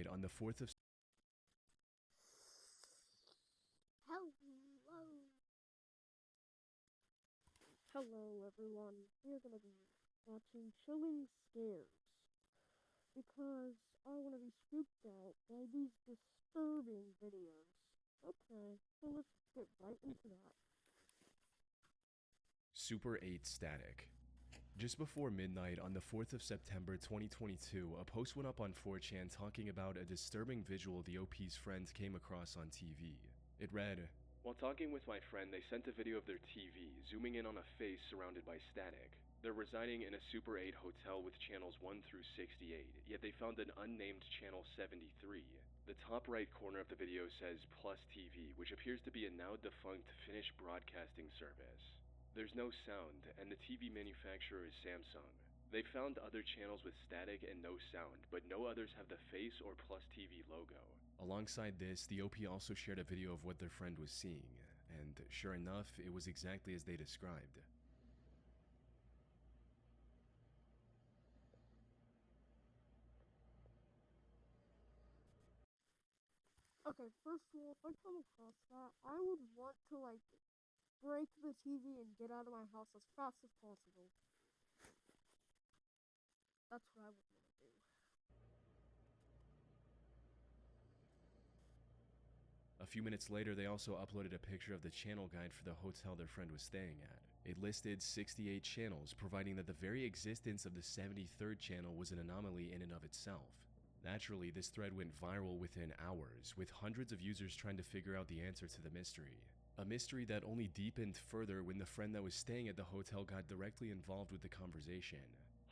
on the 4th of Hello. Hello, everyone. We're gonna be watching Chilling Scares because I want to be spooked out by these disturbing videos. Okay, so let's get right into that. Super 8 Static. Just before midnight on the 4th of September 2022, a post went up on 4chan talking about a disturbing visual the OP's friend came across on TV. It read, "While talking with my friend, they sent a video of their TV, zooming in on a face surrounded by static. They're residing in a Super 8 hotel with channels 1 through 68, yet they found an unnamed channel 73. The top right corner of the video says Plus TV, which appears to be a now defunct Finnish broadcasting service. There's no sound, and the TV manufacturer is Samsung. They found other channels with static and no sound, but no others have the Face or Plus TV logo." Alongside this, the OP also shared a video of what their friend was seeing, and sure enough, it was exactly as they described. Okay, first of all, if I come across that, I would want to break the TV and get out of my house as fast as possible. That's what I would want to do. A few minutes later, they also uploaded a picture of the channel guide for the hotel their friend was staying at. It listed 68 channels, providing that the very existence of the 73rd channel was an anomaly in and of itself. Naturally, this thread went viral within hours, with hundreds of users trying to figure out the answer to the mystery. A mystery that only deepened further when the friend that was staying at the hotel got directly involved with the conversation.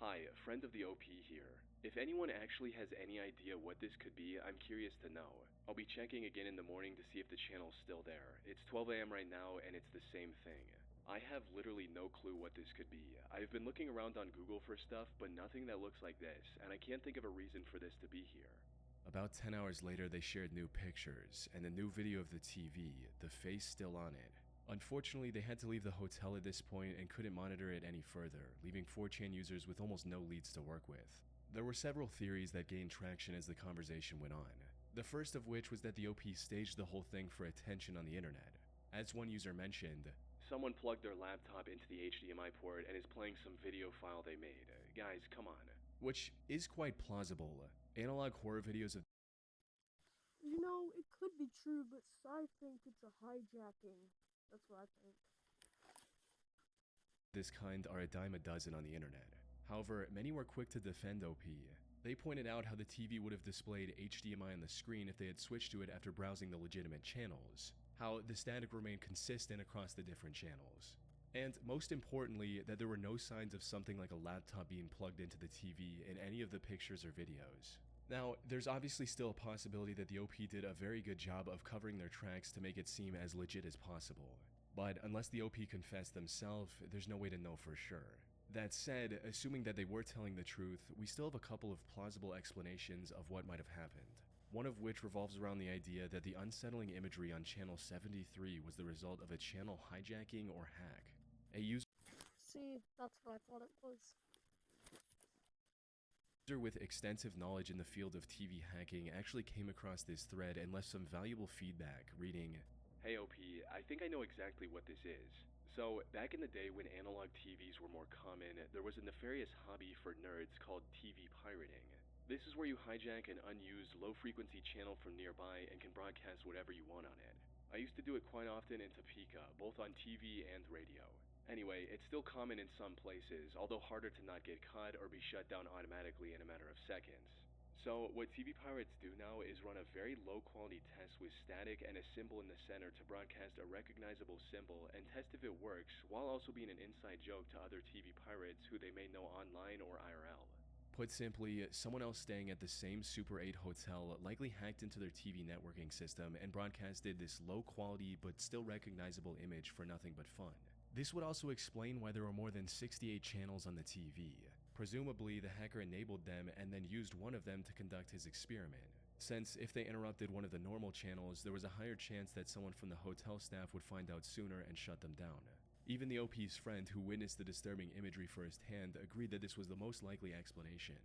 "Hi, friend of the OP here. If anyone actually has any idea what this could be, I'm curious to know. I'll be checking again in the morning to see if the channel's still there. It's 12 a.m. right now and it's the same thing. I have literally no clue what this could be. I've been looking around on Google for stuff, but nothing that looks like this, and I can't think of a reason for this to be here." About 10 hours later, they shared new pictures and a new video of the TV, the face still on it. Unfortunately, they had to leave the hotel at this point and couldn't monitor it any further, leaving 4chan users with almost no leads to work with. There were several theories that gained traction as the conversation went on. The first of which was that the OP staged the whole thing for attention on the internet. As one user mentioned, "Someone plugged their laptop into the HDMI port and is playing some video file they made. Guys, come on." Which is quite plausible. Analog horror videos of You know, it could be true, but I think it's a hijacking. That's what I think. this kind are a dime a dozen on the internet. However, many were quick to defend OP. They pointed out how the TV would have displayed HDMI on the screen if they had switched to it after browsing the legitimate channels, how the static remained consistent across the different channels, and most importantly, that there were no signs of something like a laptop being plugged into the TV in any of the pictures or videos. Now, there's obviously still a possibility that the OP did a very good job of covering their tracks to make it seem as legit as possible, but unless the OP confessed themselves, there's no way to know for sure. That said, assuming that they were telling the truth, we still have a couple of plausible explanations of what might have happened. One of which revolves around the idea that the unsettling imagery on channel 73 was the result of a channel hijacking or hack. A user See, that's what I thought it was. with extensive knowledge in the field of TV hacking actually came across this thread and left some valuable feedback, reading, "Hey OP, I think I know exactly what this is. So, back in the day when analog TVs were more common, there was a nefarious hobby for nerds called TV pirating. This is where you hijack an unused low-frequency channel from nearby and can broadcast whatever you want on it. I used to do it quite often in Topeka, both on TV and radio. Anyway, it's still common in some places, although harder to not get caught or be shut down automatically in a matter of seconds. So, what TV pirates do now is run a very low quality test with static and a symbol in the center to broadcast a recognizable symbol and test if it works, while also being an inside joke to other TV pirates who they may know online or IRL. Put simply, someone else staying at the same Super 8 hotel likely hacked into their TV networking system and broadcasted this low quality but still recognizable image for nothing but fun. This would also explain why there were more than 68 channels on the TV. Presumably, the hacker enabled them and then used one of them to conduct his experiment, since if they interrupted one of the normal channels, there was a higher chance that someone from the hotel staff would find out sooner and shut them down. Even the OP's friend, who witnessed the disturbing imagery firsthand, agreed that this was the most likely explanation.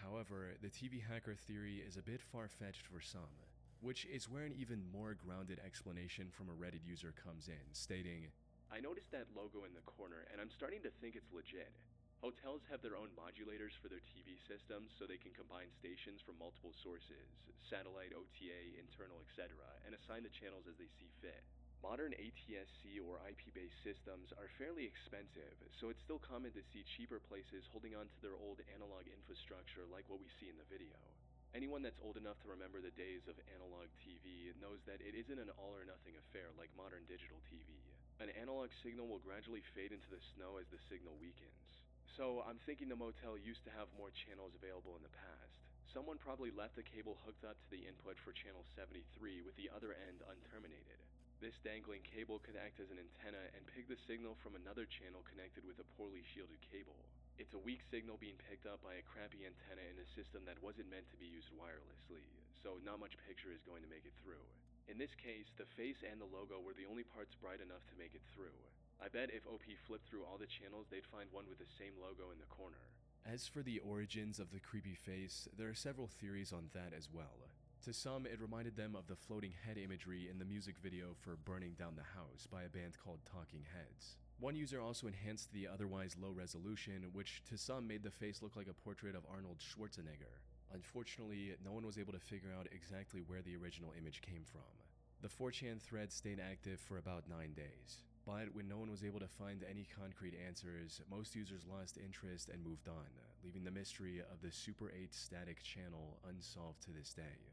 However, the TV hacker theory is a bit far-fetched for some, which is where an even more grounded explanation from a Reddit user comes in, stating, "I noticed that logo in the corner and I'm starting to think it's legit. Hotels have their own modulators for their TV systems so they can combine stations from multiple sources, satellite, OTA, internal, etc., and assign the channels as they see fit. Modern ATSC or IP-based systems are fairly expensive, so it's still common to see cheaper places holding on to their old analog infrastructure like what we see in the video. Anyone that's old enough to remember the days of analog TV knows that it isn't an all-or-nothing affair like modern digital TV. An analog signal will gradually fade into the snow as the signal weakens. So I'm thinking the motel used to have more channels available in the past. Someone probably left the cable hooked up to the input for channel 73 with the other end unterminated. This dangling cable could act as an antenna and pick the signal from another channel connected with a poorly shielded cable. It's a weak signal being picked up by a crappy antenna in a system that wasn't meant to be used wirelessly, so not much picture is going to make it through. In this case, the face and the logo were the only parts bright enough to make it through. I bet if OP flipped through all the channels, they'd find one with the same logo in the corner." As for the origins of the creepy face, there are several theories on that as well. To some, it reminded them of the floating head imagery in the music video for Burning Down the House by a band called Talking Heads. One user also enhanced the otherwise low resolution, which to some made the face look like a portrait of Arnold Schwarzenegger. Unfortunately, no one was able to figure out exactly where the original image came from. The 4chan thread stayed active for about 9 days, but when no one was able to find any concrete answers, most users lost interest and moved on, leaving the mystery of the Super 8 static channel unsolved to this day.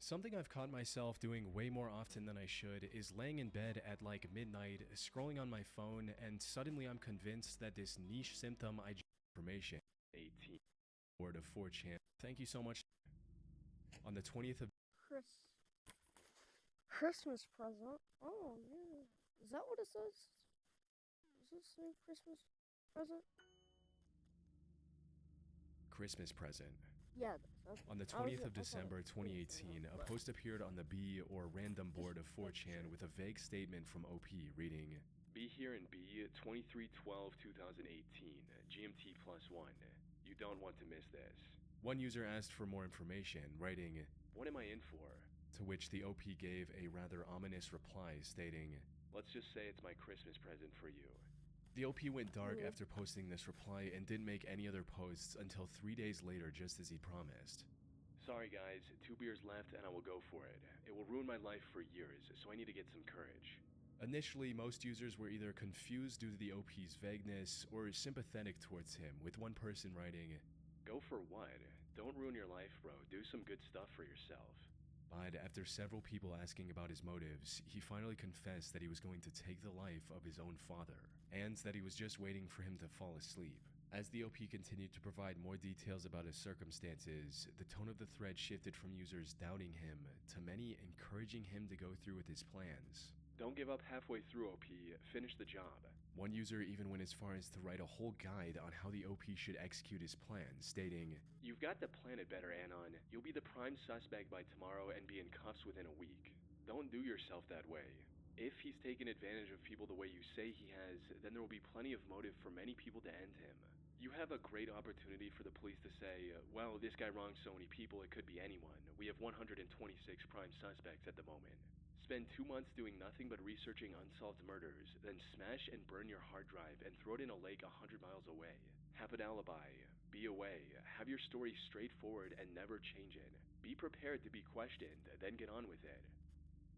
Something I've caught myself doing way more often than I should is laying in bed at like midnight, scrolling on my phone, and suddenly I'm convinced that this niche symptom I information 18 board of 4chan. Thank you so much. On the 20th of Christmas present. Oh yeah. Is that what it says? Does it say Christmas present? Christmas present. Yeah. On the 20th of December 2018, a post appeared on the B or random board of 4chan with a vague statement from OP reading, "Be here in B 23/12/2018, GMT +1. You don't want to miss this." One user asked for more information, writing, "What am I in for?" To which the OP gave a rather ominous reply stating, "Let's just say it's my Christmas present for you." The OP went dark after posting this reply and didn't make any other posts until 3 days later, just as he promised. "Sorry guys, 2 beers left and I will go for it. It will ruin my life for years, so I need to get some courage." Initially, most users were either confused due to the OP's vagueness or sympathetic towards him, with one person writing, "Go for what? Don't ruin your life, bro. Do some good stuff for yourself." But after several people asking about his motives, he finally confessed that he was going to take the life of his own father, and that he was just waiting for him to fall asleep. As the OP continued to provide more details about his circumstances, the tone of the thread shifted from users doubting him to many encouraging him to go through with his plans. "Don't give up halfway through, OP. Finish the job." One user even went as far as to write a whole guide on how the OP should execute his plan, stating, "You've got to plan it better, Anon. You'll be the prime suspect by tomorrow and be in cuffs within a week. Don't do yourself that way. If he's taken advantage of people the way you say he has, then there will be plenty of motive for many people to end him. You have a great opportunity for the police to say, well, this guy wronged so many people, it could be anyone. We have 126 prime suspects at the moment. Spend 2 months doing nothing but researching unsolved murders, then smash and burn your hard drive and throw it in a lake 100 miles away. Have an alibi. Be away. Have your story straightforward and never change it. Be prepared to be questioned, then get on with it."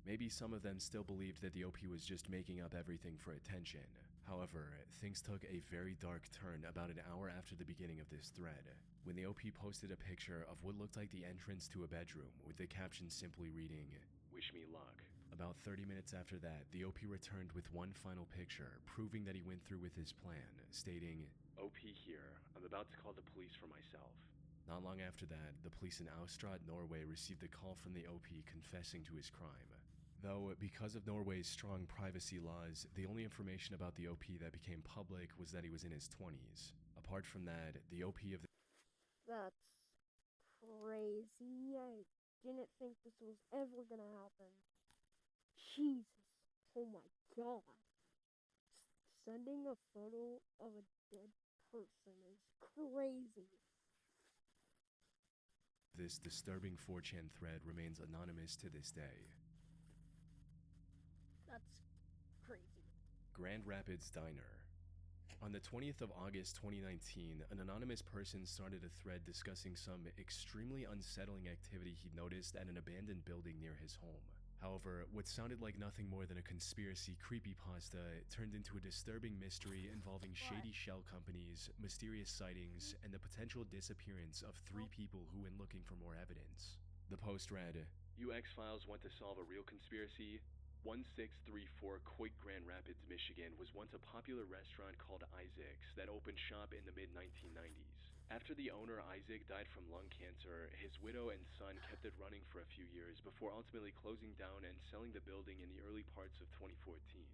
Maybe some of them still believed that the OP was just making up everything for attention. However, things took a very dark turn about an hour after the beginning of this thread, when the OP posted a picture of what looked like the entrance to a bedroom with the caption simply reading, "Wish me luck." About 30 minutes after that, the OP returned with one final picture, proving that he went through with his plan, stating, "OP here. I'm about to call the police for myself." Not long after that, the police in Austrad, Norway received a call from the OP confessing to his crime. Though, because of Norway's strong privacy laws, the only information about the OP that became public was that he was in his 20s. Apart from that, the OP of the— That's crazy. I didn't think this was ever gonna happen. Jesus. Oh my god. Sending a photo of a dead person is crazy. This disturbing 4chan thread remains anonymous to this day. That's crazy. Grand Rapids Diner. On the 20th of August 2019, an anonymous person started a thread discussing some extremely unsettling activity he noticed at an abandoned building near his home. However, what sounded like nothing more than a conspiracy creepypasta turned into a disturbing mystery involving shady shell companies, mysterious sightings, and the potential disappearance of 3 people who went looking for more evidence. The post read, "You X-Files want to solve a real conspiracy? 1634 Coit, Grand Rapids, Michigan was once a popular restaurant called Isaac's that opened shop in the mid-1990s. After the owner Isaac died from lung cancer, his widow and son kept it running for a few years before ultimately closing down and selling the building in the early parts of 2014.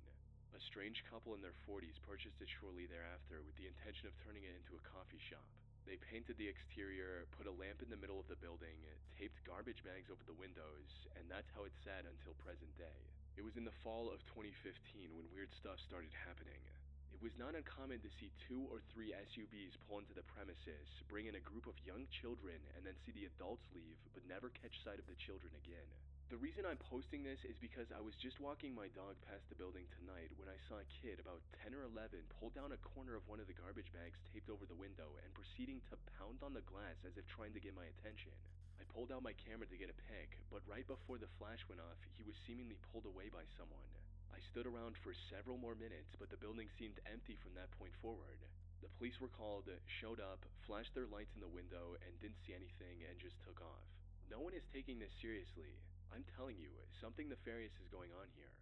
A strange couple in their 40s purchased it shortly thereafter with the intention of turning it into a coffee shop. They painted the exterior, put a lamp in the middle of the building, taped garbage bags over the windows, and that's how it sat until present day. It was in the fall of 2015 when weird stuff started happening. It was not uncommon to see 2 or 3 SUVs pull into the premises, bring in a group of young children, and then see the adults leave, but never catch sight of the children again. The reason I'm posting this is because I was just walking my dog past the building tonight when I saw a kid about 10 or 11 pull down a corner of one of the garbage bags taped over the window and proceeding to pound on the glass as if trying to get my attention. I pulled out my camera to get a pic, but right before the flash went off, he was seemingly pulled away by someone. I stood around for several more minutes, but the building seemed empty from that point forward. The police were called, showed up, flashed their lights in the window, and didn't see anything and just took off. No one is taking this seriously. I'm telling you, something nefarious is going on here."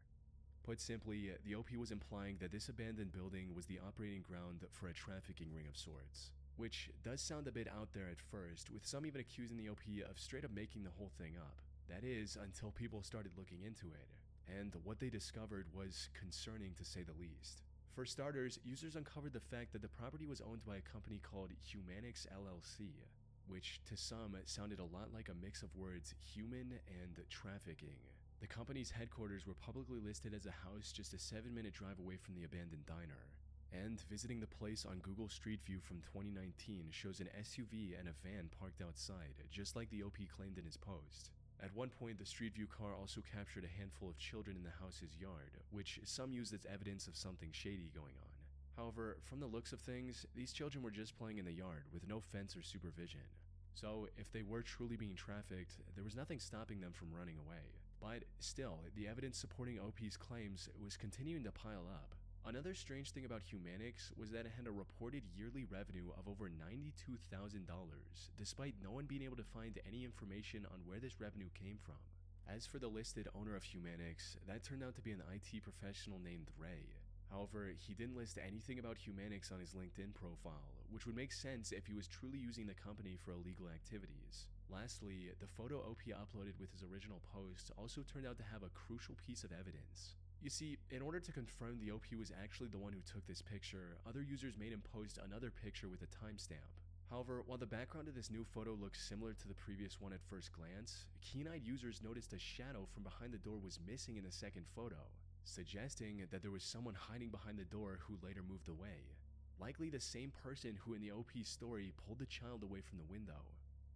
Put simply, the OP was implying that this abandoned building was the operating ground for a trafficking ring of sorts. Which does sound a bit out there at first, with some even accusing the OP of straight up making the whole thing up. That is, until people started looking into it. And what they discovered was concerning to say the least. For starters, users uncovered the fact that the property was owned by a company called Humanix LLC, which to some sounded a lot like a mix of words human and trafficking. The company's headquarters were publicly listed as a house just a 7-minute drive away from the abandoned diner. And visiting the place on Google Street View from 2019 shows an SUV and a van parked outside, just like the OP claimed in his post. At one point, the Street View car also captured a handful of children in the house's yard, which some used as evidence of something shady going on. However, from the looks of things, these children were just playing in the yard with no fence or supervision. So, if they were truly being trafficked, there was nothing stopping them from running away. But still, the evidence supporting OP's claims was continuing to pile up. Another strange thing about Humanix was that it had a reported yearly revenue of over $92,000, despite no one being able to find any information on where this revenue came from. As for the listed owner of Humanix, that turned out to be an IT professional named Ray. However, he didn't list anything about Humanix on his LinkedIn profile, which would make sense if he was truly using the company for illegal activities. Lastly, the photo OP uploaded with his original post also turned out to have a crucial piece of evidence. You see, in order to confirm the OP was actually the one who took this picture, other users made him post another picture with a timestamp. However, while the background of this new photo looks similar to the previous one at first glance, keen-eyed users noticed a shadow from behind the door was missing in the second photo, suggesting that there was someone hiding behind the door who later moved away. Likely the same person who in the OP's story pulled the child away from the window.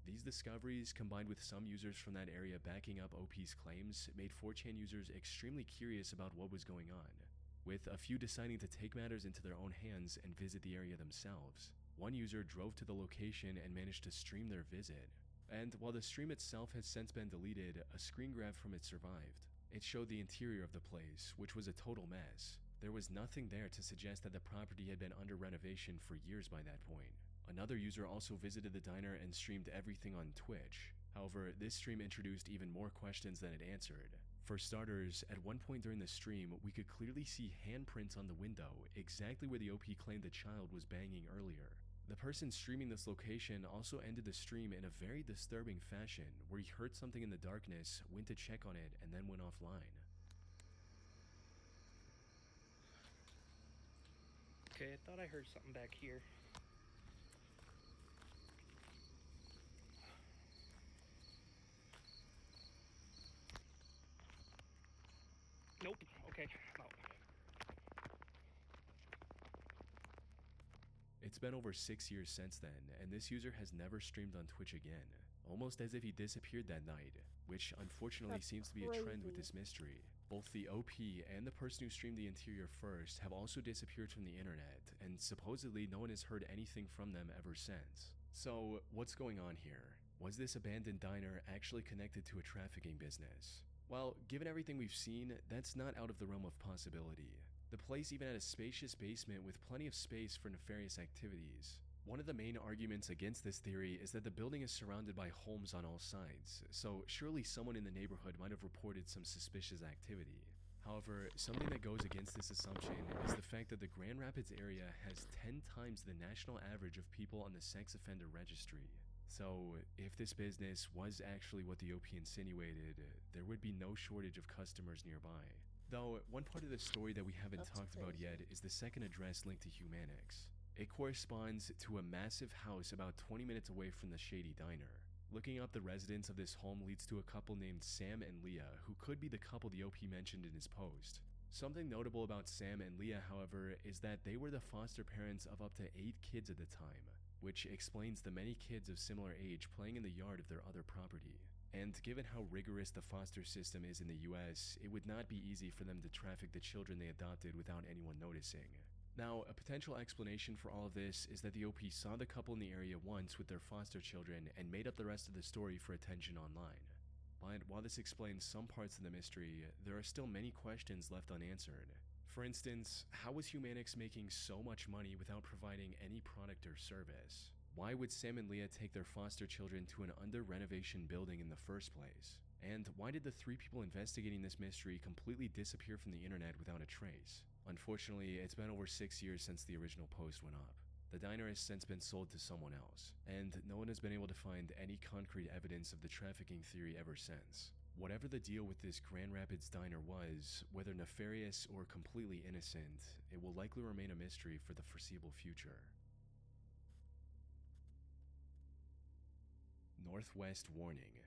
These discoveries, combined with some users from that area backing up OP's claims, made 4chan users extremely curious about what was going on, with a few deciding to take matters into their own hands and visit the area themselves. One user drove to the location and managed to stream their visit. And while the stream itself has since been deleted, a screen grab from it survived. It showed the interior of the place, which was a total mess. There was nothing there to suggest that the property had been under renovation for years by that point. Another user also visited the diner and streamed everything on Twitch. However, this stream introduced even more questions than it answered. For starters, at one point during the stream, we could clearly see handprints on the window, exactly where the OP claimed the child was banging earlier. The person streaming this location also ended the stream in a very disturbing fashion, where he heard something in the darkness, went to check on it, and then went offline. Okay, I thought I heard something back here. Nope. Okay, I'm out. it's been over 6 years since then, and this user has never streamed on Twitch again, almost as if he disappeared that night, which unfortunately That's seems to be a trend with crazy. this mystery. Both the OP and the person who streamed the interior first have also disappeared from the internet, and supposedly no one has heard anything from them ever since. So, what's going on here? Was this abandoned diner actually connected to a trafficking business? Well, given everything we've seen, that's not out of the realm of possibility. The place even had a spacious basement with plenty of space for nefarious activities. One of the main arguments against this theory is that the building is surrounded by homes on all sides, so surely someone in the neighborhood might have reported some suspicious activity. However, something that goes against this assumption is the fact that the Grand Rapids area has 10 times the national average of people on the sex offender registry. So, if this business was actually what the OP insinuated, there would be no shortage of customers nearby. Though, one part of the story that we haven't That's talked about crazy. yet is the second address linked to Humanix. It corresponds to a massive house about 20 minutes away from the shady diner. Looking up the residence of this home leads to a couple named Sam and Leah, who could be the couple the OP mentioned in his post. Something notable about Sam and Leah, however, is that they were the foster parents of up to 8 kids at the time, which explains the many kids of similar age playing in the yard of their other property. And given how rigorous the foster system is in the US, it would not be easy for them to traffic the children they adopted without anyone noticing. Now, a potential explanation for all of this is that the OP saw the couple in the area once with their foster children and made up the rest of the story for attention online. But while this explains some parts of the mystery, there are still many questions left unanswered. For instance, how was Humanix making so much money without providing any product or service? Why would Sam and Leah take their foster children to an under-renovation building in the first place? And why did the 3 people investigating this mystery completely disappear from the internet without a trace? Unfortunately, it's been over 6 years since the original post went up. The diner has since been sold to someone else, and no one has been able to find any concrete evidence of the trafficking theory ever since. Whatever the deal with this Grand Rapids diner was, whether nefarious or completely innocent, it will likely remain a mystery for the foreseeable future. Northwest Warning.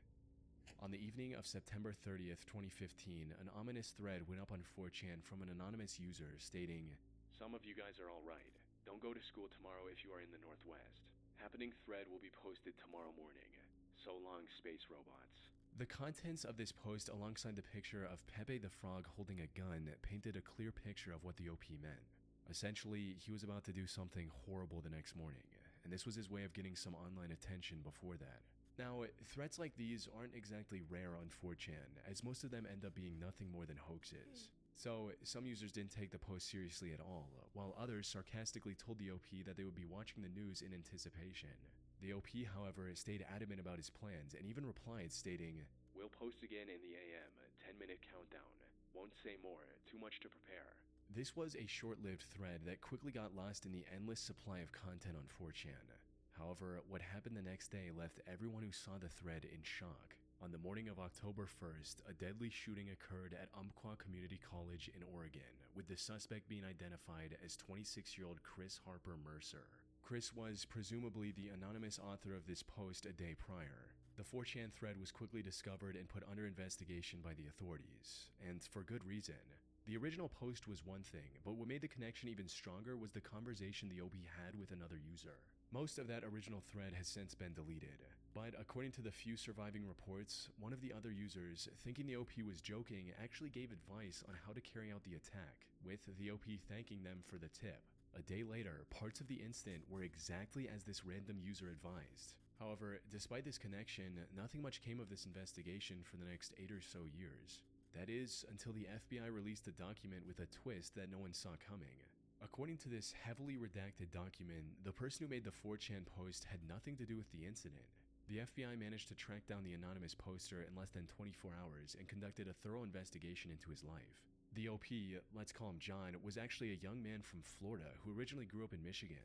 On the evening of September 30th, 2015, an ominous thread went up on 4chan from an anonymous user stating, "Some of you guys are alright. Don't go to school tomorrow if you are in the Northwest. Happening thread will be posted tomorrow morning. So long, space robots." The contents of this post alongside the picture of Pepe the Frog holding a gun painted a clear picture of what the OP meant. Essentially, he was about to do something horrible the next morning, and this was his way of getting some online attention before that. Now, threats like these aren't exactly rare on 4chan, as most of them end up being nothing more than hoaxes. So, some users didn't take the post seriously at all, while others sarcastically told the OP that they would be watching the news in anticipation. The OP, however, stayed adamant about his plans and even replied stating, "We'll post again in the AM, 10-minute countdown. Won't say more, too much to prepare." This was a short-lived thread that quickly got lost in the endless supply of content on 4chan. However, what happened the next day left everyone who saw the thread in shock. On the morning of October 1st, a deadly shooting occurred at Umpqua Community College in Oregon, with the suspect being identified as 26-year-old Chris Harper Mercer. Chris was presumably the anonymous author of this post a day prior. The 4chan thread was quickly discovered and put under investigation by the authorities, and for good reason. The original post was one thing, but what made the connection even stronger was the conversation the OP had with another user. Most of that original thread has since been deleted, but according to the few surviving reports, one of the other users, thinking the OP was joking, actually gave advice on how to carry out the attack, with the OP thanking them for the tip. A day later, parts of the incident were exactly as this random user advised. However, despite this connection, nothing much came of this investigation for the next 8 or so years. That is, until the FBI released a document with a twist that no one saw coming. According to this heavily redacted document, the person who made the 4chan post had nothing to do with the incident. The FBI managed to track down the anonymous poster in less than 24 hours and conducted a thorough investigation into his life. The OP, let's call him John, was actually a young man from Florida who originally grew up in Michigan.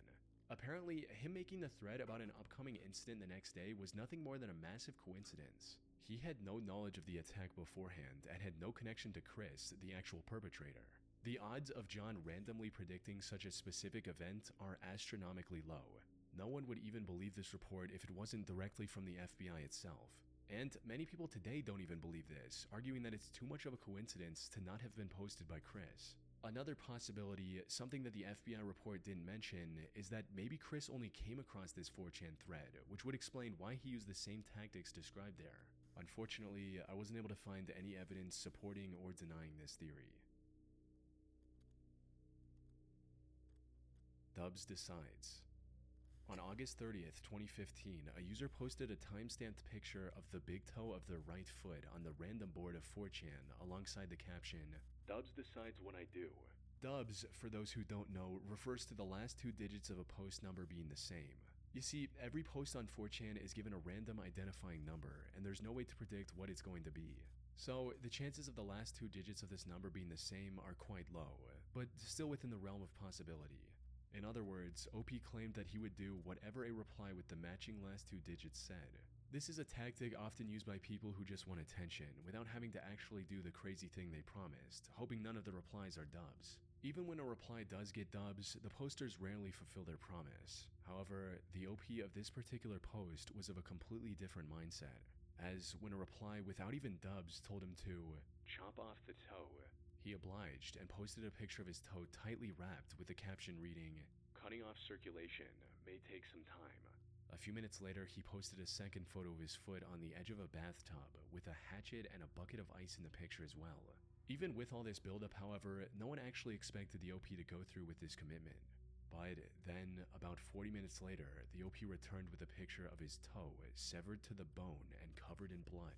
Apparently, him making the thread about an upcoming incident the next day was nothing more than a massive coincidence. He had no knowledge of the attack beforehand and had no connection to Chris, the actual perpetrator. The odds of John randomly predicting such a specific event are astronomically low. No one would even believe this report if it wasn't directly from the FBI itself. And many people today don't even believe this, arguing that it's too much of a coincidence to not have been posted by Chris. Another possibility, something that the FBI report didn't mention, is that maybe Chris only came across this 4chan thread, which would explain why he used the same tactics described there. Unfortunately, I wasn't able to find any evidence supporting or denying this theory. Dubs decides. On August 30th, 2015, a user posted a time-stamped picture of the big toe of their right foot on the random board of 4chan alongside the caption, "Dubs decides what I do." Dubs, for those who don't know, refers to the last two digits of a post number being the same. You see, every post on 4chan is given a random identifying number, and there's no way to predict what it's going to be. So, the chances of the last two digits of this number being the same are quite low, but still within the realm of possibility. In other words, OP claimed that he would do whatever a reply with the matching last two digits said. This is a tactic often used by people who just want attention, without having to actually do the crazy thing they promised, hoping none of the replies are dubs. Even when a reply does get dubs, the posters rarely fulfill their promise. However, the OP of this particular post was of a completely different mindset, as when a reply without even dubs told him to chop off the toe, he obliged and posted a picture of his toe tightly wrapped with the caption reading, "Cutting off circulation may take some time." A few minutes later, he posted a second photo of his foot on the edge of a bathtub with a hatchet and a bucket of ice in the picture as well. Even with all this buildup, however, no one actually expected the OP to go through with this commitment. But then, about 40 minutes later, the OP returned with a picture of his toe severed to the bone and covered in blood.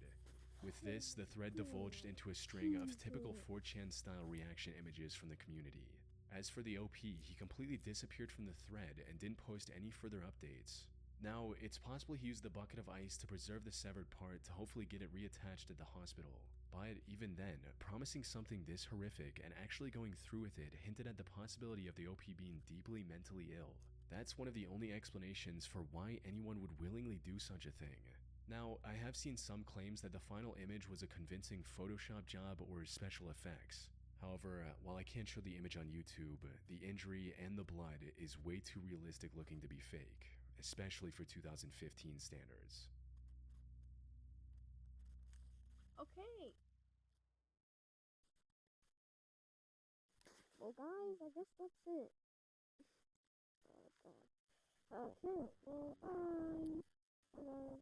With this, the thread divulged into a string of typical 4chan-style reaction images from the community. As for the OP, he completely disappeared from the thread and didn't post any further updates. Now, it's possible he used the bucket of ice to preserve the severed part to hopefully get it reattached at the hospital. But even then, promising something this horrific and actually going through with it hinted at the possibility of the OP being deeply mentally ill. That's one of the only explanations for why anyone would willingly do such a thing. Now, I have seen some claims that the final image was a convincing Photoshop job or special effects. However, while I can't show the image on YouTube, the injury and the blood is way too realistic looking to be fake, especially for 2015 standards. Okay. Well, guys, I guess that's it. Oh, God. Okay, well, bye. Bye, guys.